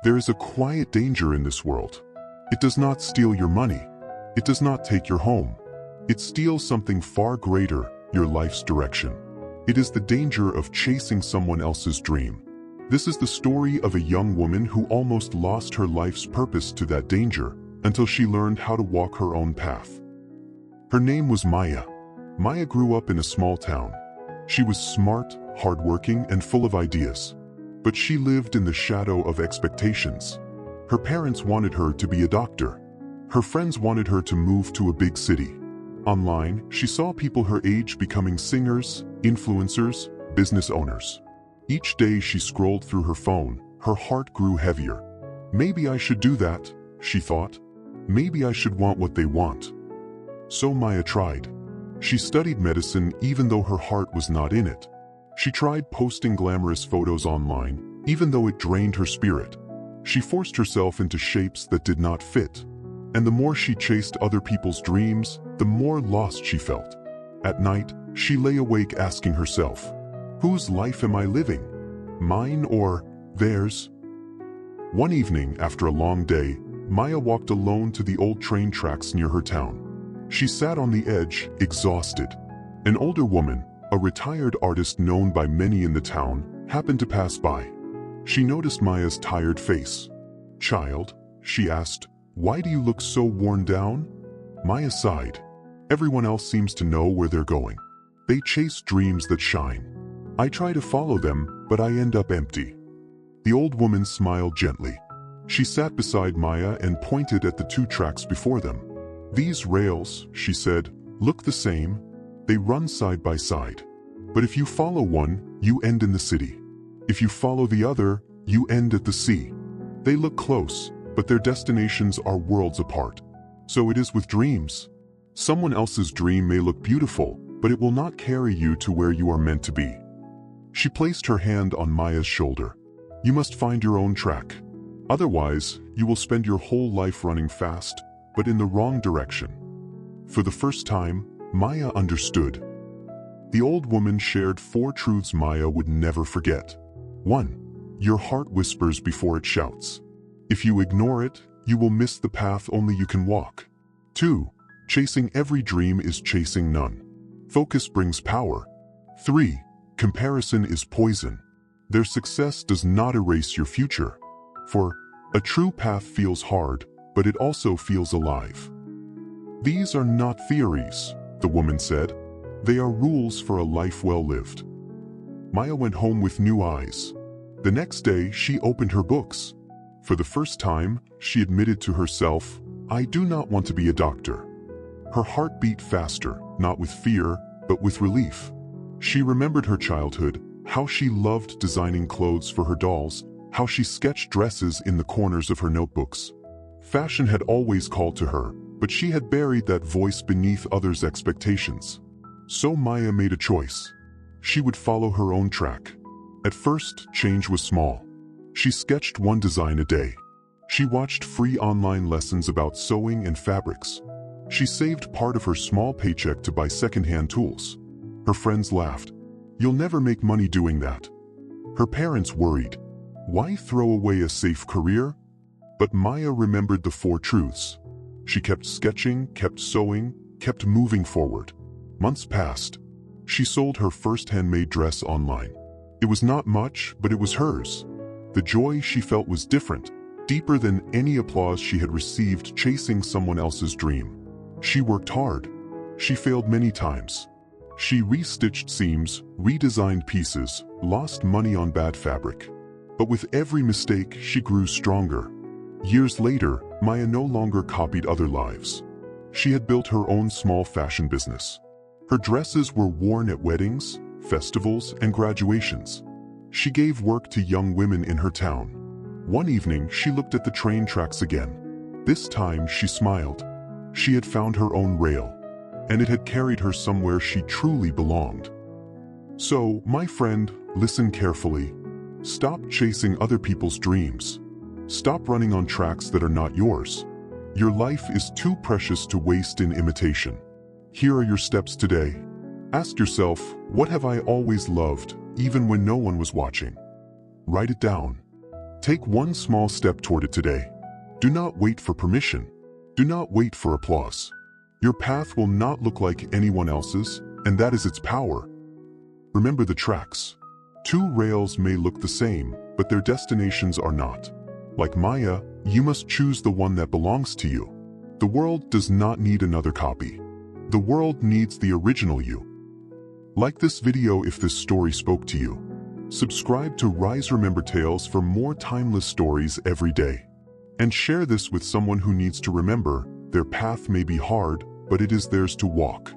There is a quiet danger in this world. It does not steal your money. It does not take your home. It steals something far greater, your life's direction. It is the danger of chasing someone else's dream. This is the story of a young woman who almost lost her life's purpose to that danger until she learned how to walk her own path. Her name was Maya. Maya grew up in a small town. She was smart, hardworking, and full of ideas. But she lived in the shadow of expectations. Her parents wanted her to be a doctor. Her friends wanted her to move to a big city. Online, she saw people her age becoming singers, influencers, business owners. Each day she scrolled through her phone, her heart grew heavier. Maybe I should do that, she thought. Maybe I should want what they want. So Maya tried. She studied medicine even though her heart was not in it. She tried posting glamorous photos online, even though it drained her spirit. She forced herself into shapes that did not fit. And the more she chased other people's dreams, the more lost she felt. At night, she lay awake asking herself, whose life am I living? Mine or theirs? One evening, after a long day, Maya walked alone to the old train tracks near her town. She sat on the edge, exhausted. An older woman, a retired artist known by many in the town, happened to pass by. She noticed Maya's tired face. "Child," she asked, "why do you look so worn down?" Maya sighed. "Everyone else seems to know where they're going. They chase dreams that shine. I try to follow them, but I end up empty." The old woman smiled gently. She sat beside Maya and pointed at the two tracks before them. "These rails," she said, "look the same. They run side by side. But if you follow one, you end in the city. If you follow the other, you end at the sea. They look close, but their destinations are worlds apart. So it is with dreams. Someone else's dream may look beautiful, but it will not carry you to where you are meant to be." She placed her hand on Maya's shoulder. "You must find your own track. Otherwise, you will spend your whole life running fast, but in the wrong direction." For the first time, Maya understood. The old woman shared 4 truths Maya would never forget. 1. Your heart whispers before it shouts. If you ignore it, you will miss the path only you can walk. 2. Chasing every dream is chasing none. Focus brings power. 3. Comparison is poison. Their success does not erase your future. For a true path feels hard, but it also feels alive. "These are not theories," the woman said. "They are rules for a life well lived." Maya went home with new eyes. The next day, she opened her books. For the first time, she admitted to herself, "I do not want to be a doctor." Her heart beat faster, not with fear, but with relief. She remembered her childhood, how she loved designing clothes for her dolls, how she sketched dresses in the corners of her notebooks. Fashion had always called to her, but she had buried that voice beneath others' expectations. So Maya made a choice. She would follow her own track. At first, change was small. She sketched one design a day. She watched free online lessons about sewing and fabrics. She saved part of her small paycheck to buy secondhand tools. Her friends laughed. "You'll never make money doing that." Her parents worried. Why throw away a safe career? But Maya remembered the 4 truths. She kept sketching, kept sewing, kept moving forward. Months passed. She sold her first handmade dress online. It was not much, but it was hers. The joy she felt was different, deeper than any applause she had received chasing someone else's dream. She worked hard. She failed many times. She restitched seams, redesigned pieces, lost money on bad fabric. But with every mistake, she grew stronger. Years later, Maya no longer copied other lives. She had built her own small fashion business. Her dresses were worn at weddings, festivals, and graduations. She gave work to young women in her town. One evening, she looked at the train tracks again. This time, she smiled. She had found her own rail, and it had carried her somewhere she truly belonged. So, my friend, listen carefully. Stop chasing other people's dreams. Stop running on tracks that are not yours. Your life is too precious to waste in imitation. Here are your steps today. Ask yourself, what have I always loved, even when no one was watching? Write it down. Take one small step toward it today. Do not wait for permission. Do not wait for applause. Your path will not look like anyone else's, and that is its power. Remember the tracks. Two rails may look the same, but their destinations are not. Like Maya, you must choose the one that belongs to you. The world does not need another copy. The world needs the original you. Like this video if this story spoke to you. Subscribe to Rise Remember Tales for more timeless stories every day. And share this with someone who needs to remember their path may be hard, but it is theirs to walk.